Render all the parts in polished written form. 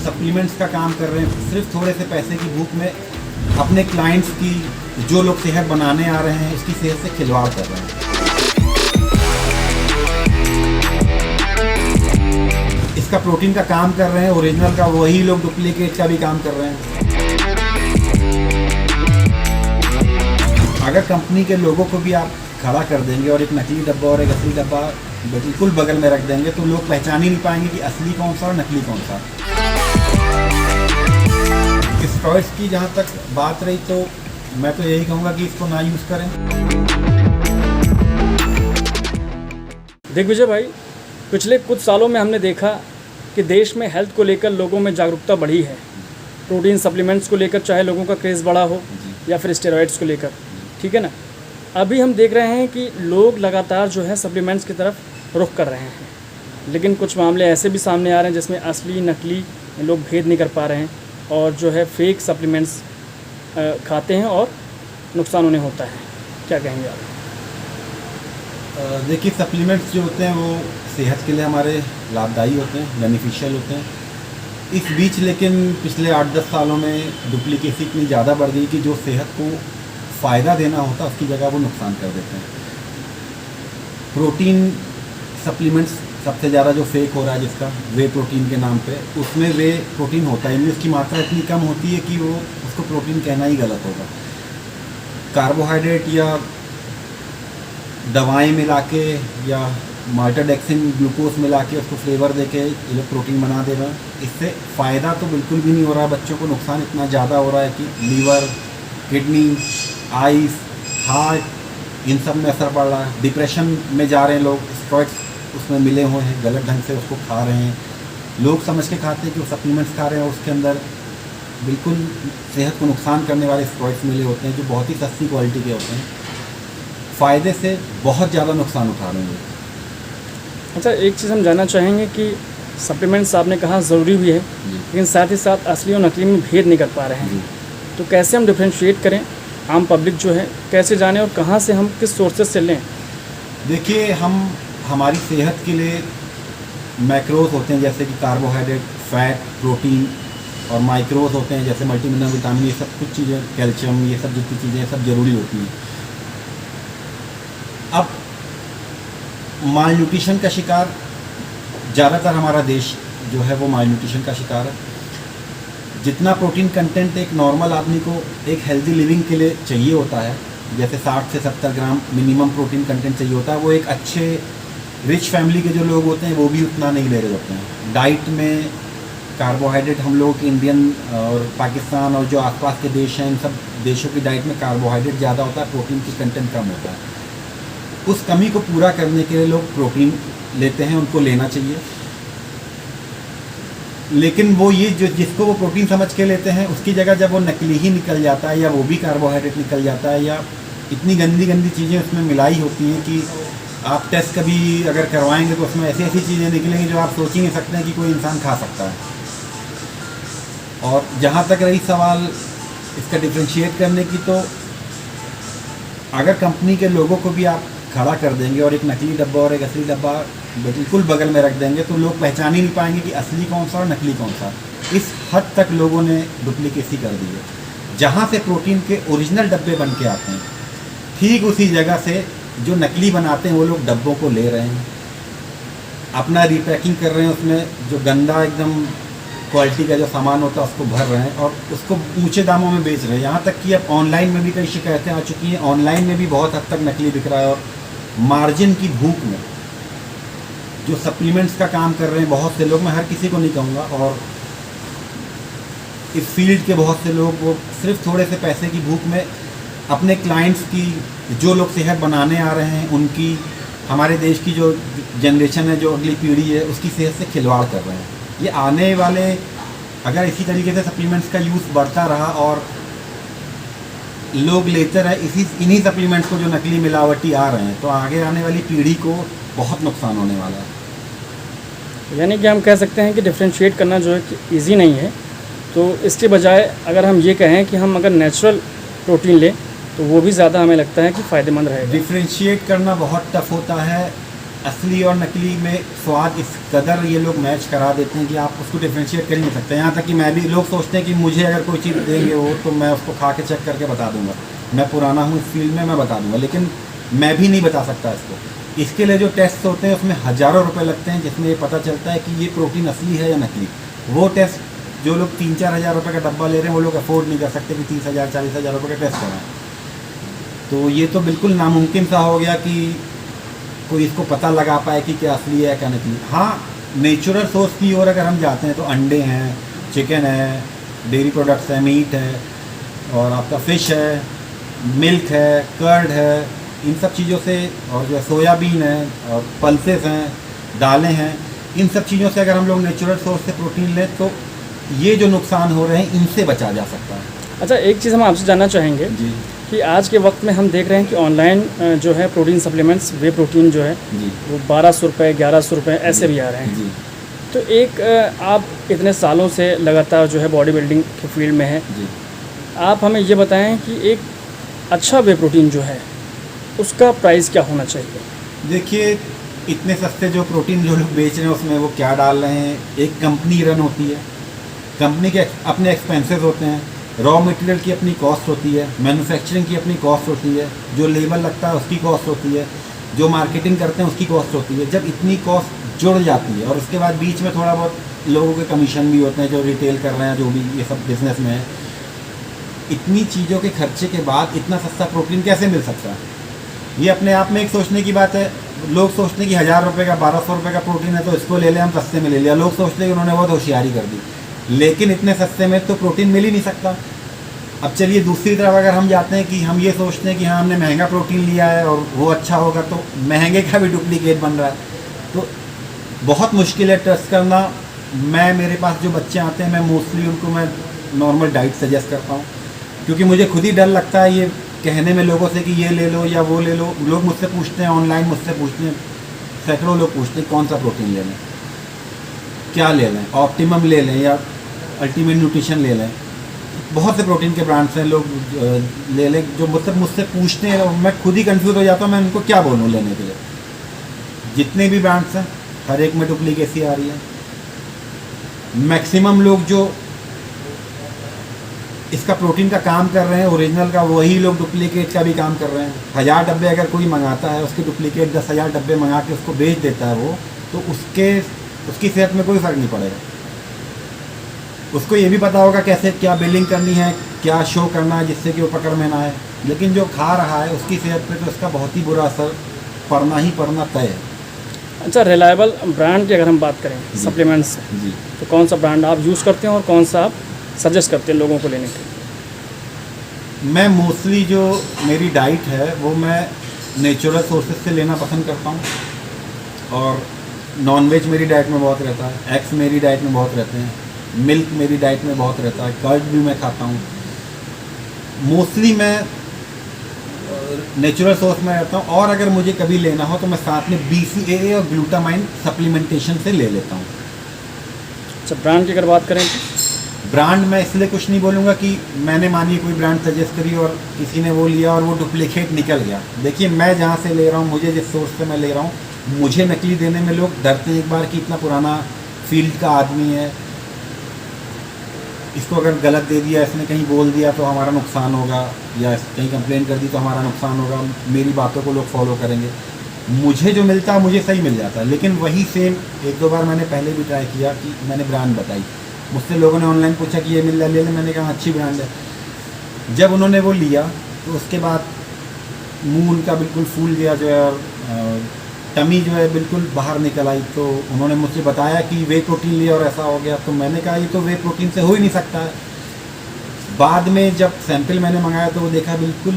Supplements का काम कर रहे हैं सिर्फ थोड़े से पैसे की भूख में अपने क्लाइंट्स की, जो लोग सेहत बनाने आ रहे हैं, उसकी सेहत से खिलवाड़ कर रहे हैं। इसका प्रोटीन का काम कर रहे हैं ओरिजिनल का, वही लोग डुप्लीकेट का भी काम कर रहे हैं। अगर कंपनी के लोगों को भी आप खड़ा कर देंगे और एक नकली डब्बा और एक असली डब्बा बिल्कुल बगल में रख देंगे तो लोग पहचान ही नहीं पाएंगे कि असली कौन सा और नकली कौन सा। स्टेरॉइड्स की जहाँ तक बात रही तो मैं तो यही कहूँगा कि इसको ना यूज़ करें। दिग्विजय भाई, पिछले कुछ सालों में हमने देखा कि देश में हेल्थ को लेकर लोगों में जागरूकता बढ़ी है। प्रोटीन सप्लीमेंट्स को लेकर चाहे लोगों का क्रेज़ बढ़ा हो या फिर स्टेरॉइड्स को लेकर, ठीक है ना। अभी हम देख रहे हैं कि लोग लगातार जो है सप्लीमेंट्स की तरफ रुख कर रहे हैं, लेकिन कुछ मामले ऐसे भी सामने आ रहे हैं जिसमें असली नकली लोग भेद नहीं कर पा रहे हैं और जो है फेक सप्लीमेंट्स खाते हैं और नुकसान उन्हें होता है। क्या कहेंगे आप? देखिए, सप्लीमेंट्स जो होते हैं वो सेहत के लिए हमारे लाभदायी होते हैं, बेनिफिशियल होते हैं। इस बीच लेकिन पिछले 8-10 सालों में डुप्लीकेसी इतनी ज़्यादा बढ़ गई कि जो सेहत को फ़ायदा देना होता उसकी जगह वो नुकसान कर देते हैं। प्रोटीन सप्लीमेंट्स सबसे ज़्यादा जो फेक हो रहा है, जिसका वे प्रोटीन के नाम पे, उसमें वे प्रोटीन होता ही नहीं, उसकी मात्रा इतनी कम होती है कि वो उसको प्रोटीन कहना ही गलत होगा। कार्बोहाइड्रेट या दवाएं मिला के या माल्टोडेक्सिन ग्लूकोज मिला के उसको फ्लेवर देके ये लोग प्रोटीन बना दे रहे हैं। इससे फ़ायदा तो बिल्कुल भी नहीं हो रहा है, बच्चों को नुकसान इतना ज़्यादा हो रहा है कि लीवर, किडनी, आइज़, हार्ट, इन सब में असर पड़ रहा है। डिप्रेशन में जा रहे हैं लोग, स्टेरॉइड्स उसमें मिले हुए हैं, गलत ढंग से उसको खा रहे हैं। लोग समझ के खाते हैं कि वो सप्लीमेंट्स खा रहे हैं, उसके अंदर बिल्कुल सेहत को नुकसान करने वाले स्टेरॉइड्स मिले होते हैं जो बहुत ही सस्ती क्वालिटी के होते हैं। फ़ायदे से बहुत ज़्यादा नुकसान उठा रहे हैं। अच्छा, एक चीज़ हम जानना चाहेंगे कि सप्लीमेंट्स आपने कहा ज़रूरी भी है, लेकिन साथ ही साथ असली और नकली में भेद नहीं कर पा रहे हैं, तो कैसे हम डिफ्रेंशिएट करें? आम पब्लिक जो है कैसे जाने और कहाँ से हम किस सोर्सेज से लें? देखिए, हम हमारी सेहत के लिए मैक्रोज होते हैं जैसे कि कार्बोहाइड्रेट, फैट, प्रोटीन, और माइक्रोज होते हैं जैसे मल्टीमिनरल, विटामिन, ये सब कुछ चीज़ें, कैल्शियम, ये सब जितनी चीज़ें सब ज़रूरी होती हैं। अब माल न्यूट्रिशन का शिकार ज़्यादातर हमारा देश जो है वो माल न्यूट्रिशन का शिकार है। जितना प्रोटीन कंटेंट एक नॉर्मल आदमी को एक हेल्दी लिविंग के लिए चाहिए होता है, जैसे 60 से 70 ग्राम मिनिमम प्रोटीन कंटेंट चाहिए होता है, वो एक अच्छे रिच फैमिली के जो लोग होते हैं वो भी उतना नहीं ले रहे होते हैं। डाइट में कार्बोहाइड्रेट हम लोग इंडियन और पाकिस्तान और जो आसपास के देश हैं, इन सब देशों की डाइट में कार्बोहाइड्रेट ज़्यादा होता है, प्रोटीन की कंटेंट कम होता है। उस कमी को पूरा करने के लिए लोग प्रोटीन लेते हैं, उनको लेना चाहिए। लेकिन वो ये जो जिसको वो प्रोटीन समझ के लेते हैं, उसकी जगह जब वो नकली ही निकल जाता है या वो भी कार्बोहाइड्रेट निकल जाता है या इतनी गंदी गंदी चीज़ें उसमें मिलाई होती हैं कि आप टेस्ट कभी अगर करवाएंगे तो उसमें ऐसी ऐसी चीज़ें निकलेंगी जो आप सोच ही नहीं सकते हैं कि कोई इंसान खा सकता है। और जहाँ तक रही सवाल इसका डिफ्रेंशिएट करने की, तो अगर कंपनी के लोगों को भी आप खड़ा कर देंगे और एक नकली डब्बा और एक असली डब्बा बिल्कुल बगल में रख देंगे तो लोग पहचान ही नहीं पाएंगे कि असली कौन सा और नकली कौन सा। इस हद तक लोगों ने डुप्लीकेसी कर दी है। जहाँ से प्रोटीन के ओरिजिनल डब्बे बन के आते हैं, ठीक उसी जगह से जो नकली बनाते हैं वो लोग डब्बों को ले रहे हैं, अपना रिपैकिंग कर रहे हैं, उसमें जो गंदा एकदम क्वालिटी का जो सामान होता है उसको भर रहे हैं और उसको ऊंचे दामों में बेच रहे हैं। यहाँ तक कि अब ऑनलाइन में भी कई शिकायतें आ चुकी हैं, ऑनलाइन में भी बहुत हद तक नकली बिक रहा है। और मार्जिन की भूख में जो सप्लीमेंट्स का काम कर रहे हैं बहुत से लोग, मैं हर किसी को नहीं कहूँगा, और इस फील्ड के बहुत से लोग वो सिर्फ थोड़े से पैसे की भूख में अपने क्लाइंट्स की, जो लोग सेहत बनाने आ रहे हैं उनकी, हमारे देश की जो जनरेशन है, जो अगली पीढ़ी है, उसकी सेहत से खिलवाड़ कर रहे हैं। ये आने वाले, अगर इसी तरीके से सप्लीमेंट्स का यूज़ बढ़ता रहा और लोग लेते रहे इन्हीं सप्लीमेंट्स को जो नकली मिलावटी आ रहे हैं, तो आगे आने वाली पीढ़ी को बहुत नुकसान होने वाला है। यानी कि हम कह सकते हैं कि डिफ्रेंशिएट करना जो है कि ईजी नहीं है। तो इसके बजाय अगर हम ये कहें कि हम अगर नेचुरल प्रोटीन लें तो वो भी ज़्यादा हमें लगता है कि फ़ायदेमंद रहेगा। डिफ्रेंशिएट करना बहुत टफ होता है असली और नकली में स्वाद इस कदर ये लोग मैच करा देते हैं कि आप उसको डिफ्रेंशिएट कर ही नहीं सकते। यहाँ तक कि मैं भी, लोग सोचते हैं कि मुझे अगर कोई चीज़ देंगे वो तो मैं उसको खा के चेक करके बता दूंगा, मैं पुराना हूँ इस फील्ड में, मैं बता दूंगा, लेकिन मैं भी नहीं बता सकता इसको। इसके लिए जो टेस्ट होते हैं उसमें हज़ारों रुपए लगते हैं, जिसमें ये पता चलता है कि ये प्रोटीन असली है या नकली। वो टेस्ट जो लोग 3-4 हज़ार रुपये का डब्बा ले रहे हैं वो लोग अफोर्ड नहीं कर सकते कि 30,000-40,000 रुपये का टेस्ट कराएं। तो ये तो बिल्कुल नामुमकिन सा हो गया कि कोई इसको पता लगा पाए कि क्या असली है क्या नकली। हाँ, नेचुरल सोर्स की ओर अगर हम जाते हैं तो अंडे हैं, चिकन है, डेयरी प्रोडक्ट्स है, मीट है, और आपका फ़िश है, मिल्क है, कर्ड है, इन सब चीज़ों से, और जो है सोयाबीन है, और पल्सेस हैं, दालें हैं, इन सब चीज़ों से अगर हम लोग नेचुरल सोर्स से प्रोटीन लें तो ये जो नुकसान हो रहे हैं इनसे बचा जा सकता है। अच्छा, एक चीज़ हम आपसे जानना चाहेंगे जी कि आज के वक्त में हम देख रहे हैं कि ऑनलाइन जो है प्रोटीन सप्लीमेंट्स, वे प्रोटीन जो है जी वो 1200 रुपये, 1100 रुपये ऐसे भी आ रहे हैं। जी तो एक आप इतने सालों से लगातार जो है बॉडी बिल्डिंग के फील्ड में है, जी आप हमें ये बताएं कि एक अच्छा वे प्रोटीन जो है उसका प्राइस क्या होना चाहिए? देखिए, इतने सस्ते जो प्रोटीन जो लोग बेच रहे हैं उसमें वो क्या डाल रहे हैं। एक कंपनी रन होती है, कंपनी के अपने एक्सपेंसेस होते हैं, रॉ मटेरियल की अपनी कॉस्ट होती है, मैन्युफैक्चरिंग की अपनी कॉस्ट होती है, जो लेबल लगता है उसकी कॉस्ट होती है, जो मार्केटिंग करते हैं उसकी कॉस्ट होती है। जब इतनी कॉस्ट जुड़ जाती है और उसके बाद बीच में थोड़ा बहुत लोगों के कमीशन भी होते हैं जो रिटेल कर रहे हैं, जो भी ये सब बिजनेस में है, इतनी चीज़ों के खर्चे के बाद इतना सस्ता प्रोटीन कैसे मिल सकता है? ये अपने आप में एक सोचने की बात है। लोग सोचते हैं कि 1000 रुपये का 1200 रुपये का प्रोटीन है तो इसको ले लें, हम सस्ते में ले लिया। लोग सोचते हैं कि उन्होंने बहुत होशियारी कर दी, लेकिन इतने सस्ते में तो प्रोटीन मिल ही नहीं सकता। अब चलिए दूसरी तरफ अगर हम जाते हैं कि हम ये सोचते हैं कि हाँ हमने महंगा प्रोटीन लिया है और वो अच्छा होगा, तो महंगे का भी डुप्लीकेट बन रहा है, तो बहुत मुश्किल है ट्रस्ट करना। मेरे पास जो बच्चे आते हैं मैं मोस्टली उनको मैं नॉर्मल डाइट सजेस्ट करता हूँ, क्योंकि मुझे खुद ही डर लगता है ये कहने में लोगों से कि ये ले लो या वो ले लो। लोग मुझसे पूछते हैं, ऑनलाइन मुझसे पूछते हैं, सैकड़ों लोग पूछते हैं कौन सा प्रोटीन ले लें, क्या ले लें, ऑप्टिमम ले लें या अल्टीमेट न्यूट्रिशन ले लें। बहुत से प्रोटीन के ब्रांड्स हैं, लोग ले लें जो मुझसे पूछते हैं, और मैं खुद ही कंफ्यूज हो जाता हूँ मैं उनको क्या बोलूँ लेने के लिए। जितने भी ब्रांड्स हैं हर एक में डुप्लीकेसी आ रही है। मैक्सिमम लोग जो इसका प्रोटीन का काम कर रहे हैं ओरिजिनल का, वही लोग डुप्लीकेट का भी काम कर रहे हैं। 1000 डब्बे अगर कोई मंगाता है, उसके डुप्लीकेट 10,000 डब्बे मंगा के उसको बेच देता है वो, तो उसकी सेहत में कोई फ़र्क नहीं पड़ेगा। उसको ये भी पता होगा कैसे क्या बिलिंग करनी है, क्या शो करना है जिससे कि वो पकड़ में ना आए, लेकिन जो खा रहा है उसकी सेहत पे तो उसका बहुत ही बुरा असर पड़ना ही पड़ना तय है। अच्छा, रिलायबल ब्रांड की अगर हम बात करें सप्लीमेंट्स से, जी, तो कौन सा ब्रांड आप यूज़ करते हैं और कौन सा आप सजेस्ट करते हैं लोगों को लेने के लिए? मैं मोस्टली जो मेरी डाइट है वो मैं नेचुरल सोर्सेज से लेना पसंद करता हूँ, और नॉनवेज मेरी डाइट में बहुत रहता है, एग्स मेरी डाइट में बहुत रहते हैं, मिल्क मेरी डाइट में बहुत रहता है, कर्ड भी मैं खाता हूँ। मोस्टली मैं नेचुरल सोर्स में रहता हूँ, और अगर मुझे कभी लेना हो तो मैं साथ में BCAA और ग्लूटामाइन सप्लीमेंटेशन से ले लेता हूँ। अच्छा, ब्रांड की अगर बात करें तो? ब्रांड मैं इसलिए कुछ नहीं बोलूँगा कि मैंने मानिए कोई ब्रांड सजेस्ट करी और किसी ने वो लिया और वो डुप्लीकेट निकल गया। देखिए, मैं जहाँ से ले रहा हूँ, मुझे जिस सोर्स से मैं ले रहा हूँ, मुझे नकली देने में लोग डरते हैं एक बार कि इतना पुराना फील्ड का आदमी है, इसको अगर गलत दे दिया, इसने कहीं बोल दिया तो हमारा नुकसान होगा, या कहीं कंप्लेंट कर दी तो हमारा नुकसान होगा, मेरी बातों को लोग फॉलो करेंगे। मुझे जो मिलता है मुझे सही मिल जाता है, लेकिन वही सेम 1-2 बार मैंने पहले भी ट्राई किया कि मैंने ब्रांड बताई, मुझसे लोगों ने ऑनलाइन पूछा कि ये मिल रहा है ले लें, मैंने कहा अच्छी ब्रांड है। जब उन्होंने वो लिया तो उसके बाद मुंह उनका बिल्कुल फूल गया जो है, और टमी जो है बिल्कुल बाहर निकल आई। तो उन्होंने मुझसे बताया कि वे प्रोटीन लिया और ऐसा हो गया, तो मैंने कहा ये तो वे प्रोटीन से हो ही नहीं सकता है। बाद में जब सैंपल मैंने मंगाया तो वो देखा बिल्कुल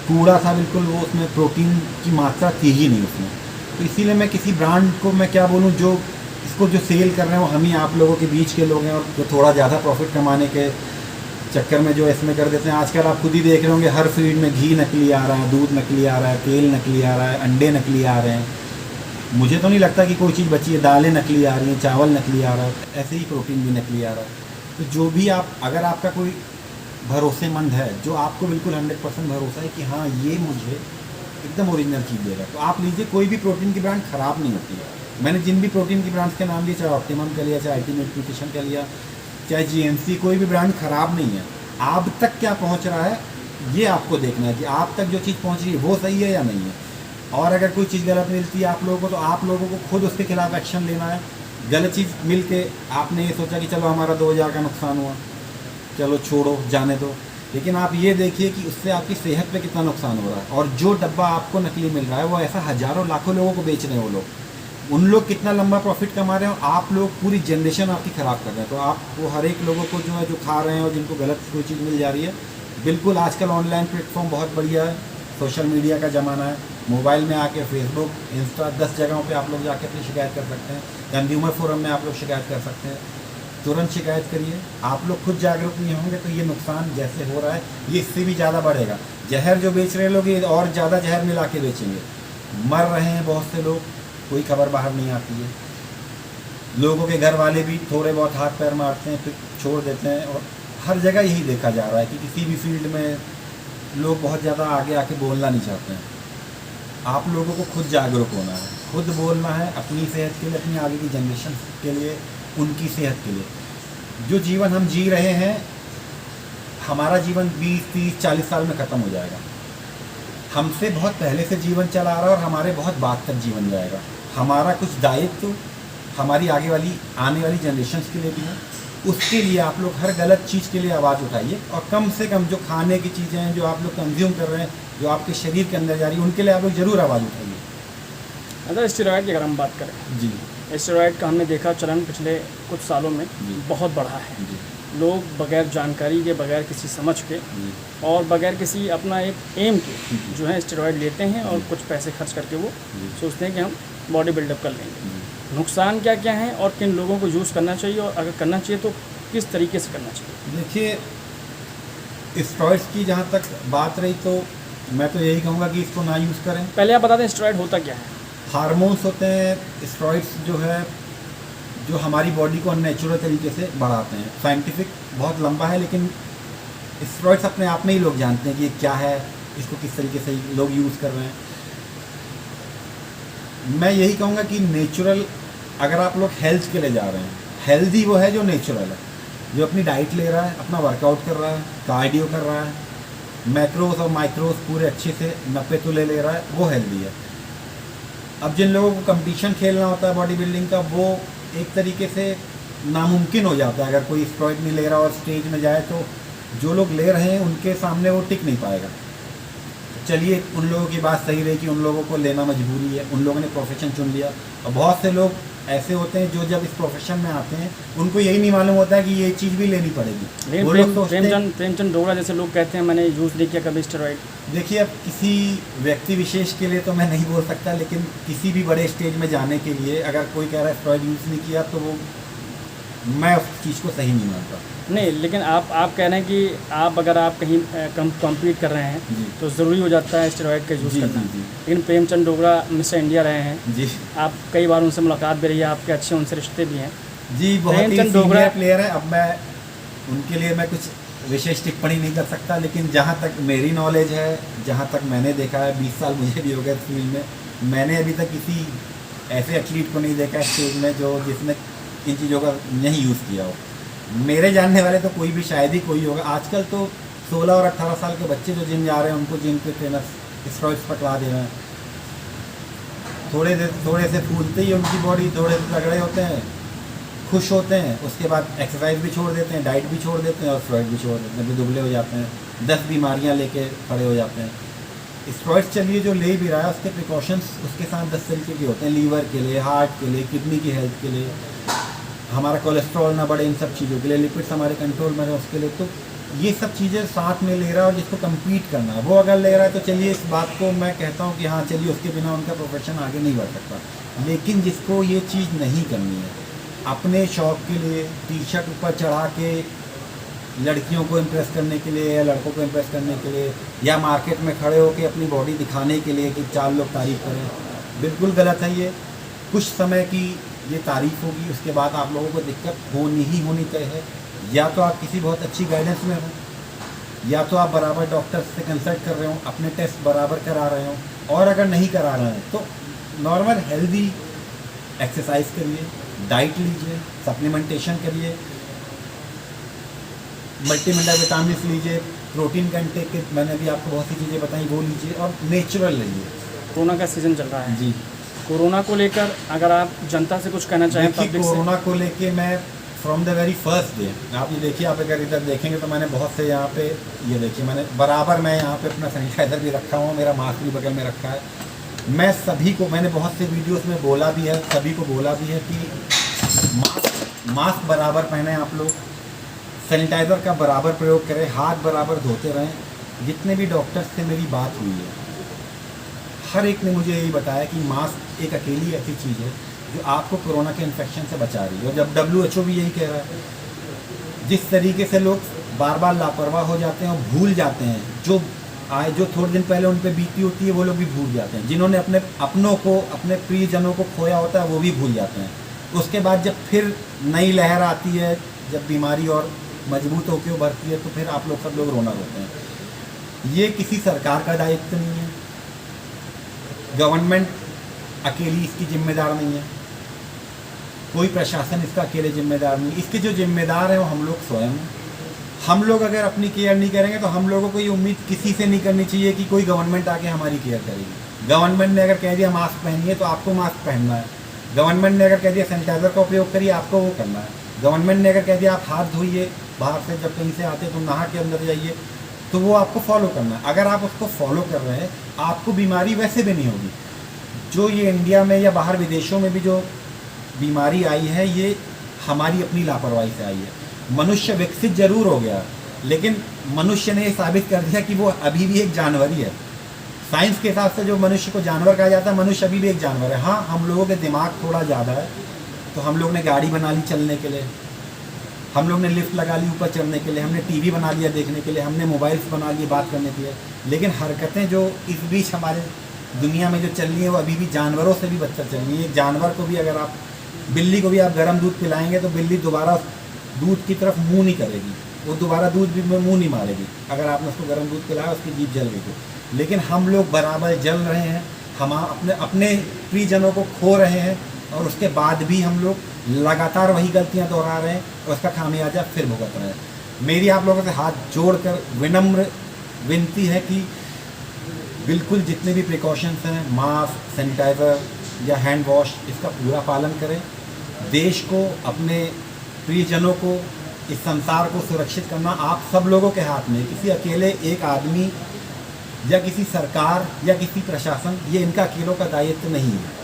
कूड़ा था, बिल्कुल वो उसमें प्रोटीन की मात्रा थी ही नहीं उसमें। तो इसीलिए मैं किसी ब्रांड को मैं क्या बोलूँ, जो इसको जो सेल कर रहे हैं वो हम ही आप लोगों के बीच के लोग हैं, और जो थोड़ा ज़्यादा प्रॉफिट कमाने के चक्कर में जो इसमें कर देते हैं। आजकल आप खुद ही देख रहे होंगे हर फीड में घी नकली आ रहा है, दूध नकली आ रहा है, तेल नकली आ रहा है, अंडे नकली आ रहे हैं। मुझे तो नहीं लगता कि कोई चीज़ बची है। दालें नकली आ रही हैं, चावल नकली आ रहा है, ऐसे ही प्रोटीन भी नकली आ रहा है। तो जो भी आप, अगर आपका कोई भरोसेमंद है, जो आपको बिल्कुल 100% भरोसा है कि हाँ ये मुझे एकदम ओरिजिनल चीज़ देगा। तो आप लीजिए, कोई भी प्रोटीन की ब्रांड ख़राब नहीं होती है। मैंने जिन भी प्रोटीन की ब्रांड्स के नाम लिए, चाहे ऑप्टिमम का लिया, चाहे अल्टीमेट न्यूट्रिशन का लिया, चाहे जीएमसी, कोई भी ब्रांड ख़राब नहीं है। आप तक क्या पहुंच रहा है ये आपको देखना है कि आप तक जो चीज़ पहुंच रही है वो सही है या नहीं है। और अगर कोई चीज़ गलत मिलती है आप लोगों को, तो आप लोगों को खुद उसके खिलाफ एक्शन लेना है। गलत चीज़ मिल के आपने ये सोचा कि चलो हमारा 2000 का नुकसान हुआ, चलो छोड़ो, जाने दो, लेकिन आप ये देखिए कि उससे आपकी सेहत पे कितना नुकसान हो रहा है। और जो डब्बा आपको नकली मिल रहा है वो ऐसा हज़ारों लाखों लोगों को बेच रहे हैं वो लोग, उन लोग कितना लंबा प्रॉफिट कमा रहे हैं, और आप लोग पूरी जनरेशन आपकी ख़राब कर रहे हैं। तो आपको हर एक लोगों को जो है, जो खा रहे हैं और जिनको गलत कोई चीज़ मिल जा रही है, बिल्कुल आजकल ऑनलाइन प्लेटफॉर्म बहुत बढ़िया है, सोशल मीडिया का ज़माना है। मोबाइल में आके फेसबुक, इंस्टा, 10 जगहों पे आप लोग जाके अपनी शिकायत कर सकते हैं। कंज्यूमर फोरम में आप लोग शिकायत कर सकते हैं, तुरंत शिकायत करिए। आप लोग खुद जागरूक नहीं होंगे तो ये नुकसान जैसे हो रहा है ये इससे भी ज़्यादा बढ़ेगा। जहर जो बेच रहे लोग, ये और ज़्यादा जहर मिला के बेचेंगे। मर रहे हैं बहुत से लोग, कोई खबर बाहर नहीं आती है। लोगों के घर वाले भी थोड़े बहुत हाथ पैर मारते हैं फिर छोड़ देते हैं। और हर जगह यही देखा जा रहा है कि किसी भी फील्ड में लोग बहुत ज़्यादा आगे आके बोलना नहीं चाहते हैं। आप लोगों को खुद जागरूक होना है, खुद बोलना है, अपनी सेहत के लिए, अपनी आगे की जनरेशन के लिए, उनकी सेहत के लिए। जो जीवन हम जी रहे हैं, हमारा जीवन 20, 30, 40 साल में ख़त्म हो जाएगा। हमसे बहुत पहले से जीवन चला आ रहा है और हमारे बहुत बाद तक जीवन जाएगा। हमारा कुछ दायित्व हमारी आगे वाली आने वाली जनरेशन्स के लिए भी है। उसके लिए आप लोग हर गलत चीज़ के लिए आवाज़ उठाइए, और कम से कम जो खाने की चीज़ें हैं, जो आप लोग कंज्यूम कर रहे हैं, जो आपके शरीर के अंदर जा रही है, उनके लिए आप लोग ज़रूर आवाज़ उठाइए। अगर स्टेरॉयड की अगर हम बात करें, जी स्टेरॉयड का हमने देखा चलन पिछले कुछ सालों में जी। बहुत बढ़ा है। जी लोग बगैर जानकारी के, बगैर किसी समझ के जी और बगैर किसी अपना एक एम के जी। जो है स्टेरॉयड लेते हैं, और कुछ पैसे खर्च करके वो जी। सोचते हैं कि हम बॉडी बिल्डअप कर लेंगे। जी। नुकसान क्या क्या है और किन लोगों को यूज़ करना चाहिए, और अगर करना चाहिए तो किस तरीके से करना चाहिए? देखिए, स्टेरॉइड्स की जहाँ तक बात रही तो मैं तो यही कहूँगा कि इसको ना यूज़ करें। पहले आप बता दें स्टेरॉयड होता क्या है? हार्मोन्स होते हैं स्टेरॉइड्स, जो है जो हमारी बॉडी को अननेचुरल तरीके से बढ़ाते हैं। साइंटिफिक बहुत लंबा है, लेकिन स्टेरॉइड्स अपने आप में ही लोग जानते हैं कि ये क्या है, इसको किस तरीके से लोग यूज़ कर रहे हैं। मैं यही कहूँगा कि नेचुरल, अगर आप लोग हेल्थ के लिए जा रहे हैं, हेल्दी वो है जो नेचुरल है, जो अपनी डाइट ले रहा है, अपना वर्कआउट कर रहा है, कार्डियो कर रहा है, मैक्रोस और माइक्रोस पूरे अच्छे से नपे तुले ले रहा है, वो हेल्दी है। अब जिन लोगों को कंपटीशन खेलना होता है बॉडी बिल्डिंग का, वो एक तरीके से नामुमकिन हो जाता है। अगर कोई स्टेरॉइड नहीं ले रहा और स्टेज में जाए, तो जो लोग ले रहे हैं उनके सामने वो टिक नहीं पाएगा। चलिए, उन लोगों की बात सही रही कि उन लोगों को लेना मजबूरी है, उन लोगों ने प्रोफेशन चुन लिया। और बहुत से लोग ऐसे होते हैं जो जब इस प्रोफेशन में आते हैं उनको यही नहीं मालूम होता है कि ये चीज़ भी लेनी पड़ेगी। लेकिन वो लोग सोचते हैं, प्रेमचंद डोगरा जैसे लोग कहते हैं मैंने यूज़ नहीं किया कभी स्टेरॉइड। देखिए, अब किसी व्यक्ति विशेष के लिए तो मैं नहीं बोल सकता, लेकिन किसी भी बड़े स्टेज में जाने के लिए अगर कोई कह रहा है स्टेरॉइड यूज़ नहीं किया, तो वो मैं उस चीज़ को सही नहीं मानता। नहीं, लेकिन आप कह रहे हैं कि अगर आप कहीं कम्पीट कर रहे हैं जी। तो ज़रूरी हो जाता है स्टेरॉइड का यूज़ जी, करना। जी, जी। लेकिन प्रेमचंद डोगरा मिस्टर इंडिया रहे हैं, जी आप कई बार उनसे मुलाकात भी रही है, आपके अच्छे उनसे रिश्ते भी हैं। जी, बहुत ही प्रेमचंद डोगरा सीनियर प्लेयर है। अब मैं उनके लिए मैं कुछ विशेष टिप्पणी नहीं कर सकता, लेकिन जहाँ तक मेरी नॉलेज है, जहाँ तक मैंने देखा है, 20 साल मुझे भी हो गए फील्ड में, मैंने अभी तक किसी ऐसे एथलीट को नहीं देखा स्टेज में जिसने इन चीज़ों का नहीं यूज़ किया हो। मेरे जानने वाले तो कोई भी, शायद ही कोई होगा। आजकल तो 16 और 18 साल के बच्चे जो जिम जा रहे हैं, उनको जिम के ट्रेनर्स स्टेरॉइड्स पकड़ा दे रहे हैं। थोड़े से फूलते ही उनकी बॉडी, थोड़े से तगड़े होते हैं, खुश होते हैं, उसके बाद एक्सरसाइज भी छोड़ देते हैं, डाइट भी छोड़ देते हैं और स्टेरॉइड भी छोड़ देते हैं, फिर दुबले हो जाते हैं, 10 बीमारियां लेके खड़े हो जाते हैं। स्टेरॉइड्स चलिए जो ले भी रहा है, उसके प्रिकॉशंस उसके साथ 10 तरीके के होते हैं, लीवर के लिए, हार्ट के लिए, किडनी की हेल्थ के लिए, हमारा कोलेस्ट्रॉल ना बढ़े, इन सब चीज़ों के लिए, लिपिड्स हमारे कंट्रोल में रहे उसके लिए। तो ये सब चीज़ें साथ में ले रहा है, और जिसको कम्पीट करना है वो अगर ले रहा है तो चलिए, इस बात को मैं कहता हूँ कि हाँ चलिए, उसके बिना उनका प्रोफेशन आगे नहीं बढ़ सकता। लेकिन जिसको ये चीज़ नहीं करनी है, अपने शौक़ के लिए टी शर्ट ऊपर चढ़ा के लड़कियों को इम्प्रेस करने के लिए या लड़कों को इम्प्रेस करने के लिए, या मार्केट में खड़े होकर अपनी बॉडी दिखाने के लिए कि 4 लोग तारीफ़ करें, बिल्कुल गलत है ये। कुछ समय की ये तारीफ़ होगी, उसके बाद आप लोगों को दिक्कत होनी ही होनी तय है। या तो आप किसी बहुत अच्छी गाइडेंस में हो, या तो आप बराबर डॉक्टर से कंसल्ट कर रहे हो, अपने टेस्ट बराबर करा रहे हो, और अगर नहीं करा रहे हैं तो नॉर्मल हेल्दी एक्सरसाइज करिए, डाइट लीजिए, सप्लीमेंटेशन करिए, मल्टीमिनरल विटामिन लीजिए, प्रोटीन कंटेंट के मैंने भी आपको बहुत सी चीज़ें बताई वो लीजिए और नेचुरल लीजिए। कोरोना का सीज़न चल रहा है जी, कोरोना को लेकर अगर आप जनता से कुछ कहना चाहें देखिए पब्लिक से। कोरोना को लेके मैं from the very first day, आप ये देखिए, आप अगर इधर देखेंगे तो मैंने बहुत से यहाँ पे, ये देखिए मैंने बराबर मैं यहाँ पे अपना सैनिटाइज़र भी रखा हुआ, मेरा मास्क भी बगल में रखा है। मैं सभी को, मैंने बहुत से वीडियोस में बोला भी है, सभी को बोला भी है कि मास्क बराबर पहने आप लोग, सैनिटाइज़र का बराबर प्रयोग करें, हाथ बराबर धोते रहें। जितने भी डॉक्टर्स से मेरी बात हुई है, हर एक ने मुझे यही बताया कि मास्क एक अकेली ऐसी चीज़ है जो आपको कोरोना के इन्फेक्शन से बचा रही है। और जब WHO भी यही कह रहा है, जिस तरीके से लोग बार बार लापरवाह हो जाते हैं और भूल जाते हैं, जो थोड़े दिन पहले उन पर बीती होती है वो लोग भी भूल जाते हैं, जिन्होंने अपने अपनों को, अपने प्रियजनों को खोया होता है वो भी भूल जाते हैं। उसके बाद जब फिर नई लहर आती है, जब बीमारी और मजबूत होकर उभरती है, तो फिर आप लोग सब लोग रोना रोते हैं। ये किसी सरकार का दायित्व नहीं है, गवर्नमेंट अकेली इसकी जिम्मेदार नहीं है, कोई प्रशासन इसका अकेले जिम्मेदार नहीं। इसके जो जिम्मेदार हैं वो हम लोग स्वयं हैं। हम लोग अगर अपनी केयर नहीं करेंगे तो हम लोगों को ये उम्मीद किसी से नहीं करनी चाहिए कि कोई गवर्नमेंट आके हमारी केयर करेगी। गवर्नमेंट ने अगर कह दिया मास्क पहनिए तो आपको मास्क पहनना है, गवर्नमेंट ने अगर कह दिया सैनिटाइज़र का उपयोग करिए, आपको वो करना है, गवर्नमेंट ने अगर कह दिया आप हाथ धोइए, बाहर से जब कहीं से आते तो नहा के अंदर जाइए, तो वो आपको फॉलो करना है। अगर आप उसको फॉलो कर रहे हैं, आपको बीमारी वैसे भी नहीं होगी। जो ये इंडिया में या बाहर विदेशों में भी जो बीमारी आई है, ये हमारी अपनी लापरवाही से आई है। मनुष्य विकसित जरूर हो गया, लेकिन मनुष्य ने ये साबित कर दिया कि वो अभी भी एक जानवर ही है। साइंस के हिसाब से जो मनुष्य को जानवर कहा जाता है, मनुष्य अभी भी एक जानवर है। हाँ, हम लोगों के दिमाग थोड़ा ज़्यादा है, तो हम लोग ने गाड़ी बना ली चलने के लिए, हम लोग ने लिफ्ट लगा ली ऊपर चढ़ने के लिए, हमने टीवी बना लिया देखने के लिए, हमने मोबाइल्स बना लिए बात करने के लिए। लेकिन हरकतें जो इस बीच हमारे दुनिया में जो चल रही है वो अभी भी जानवरों से भी बदतर चल रही है। एक जानवर को भी अगर आप, बिल्ली को भी आप गर्म दूध पिलाएंगे तो बिल्ली दोबारा दूध की तरफ मुंह नहीं करेगी, वो दोबारा दूध भी मुंह नहीं मारेगी अगर आपने उसको गर्म दूध पिलाया, उसकी जीभ जल गई तो। लेकिन हम लोग बराबर जल रहे हैं, हम अपने प्रियजनों को खो रहे हैं, और उसके बाद भी हम लोग लगातार वही गलतियां दोहरा रहे हैं और उसका खामियाजा फिर भुगत रहे हैं। मेरी आप लोगों से हाथ जोड़कर विनम्र विनती है कि बिल्कुल जितने भी प्रिकॉशंस हैं, मास्क, सैनिटाइज़र या हैंड वॉश, इसका पूरा पालन करें। देश को, अपने प्रियजनों को, इस संसार को सुरक्षित करना आप सब लोगों के हाथ में। किसी अकेले एक आदमी या किसी सरकार या किसी प्रशासन, ये इनका अकेलों का दायित्व नहीं है।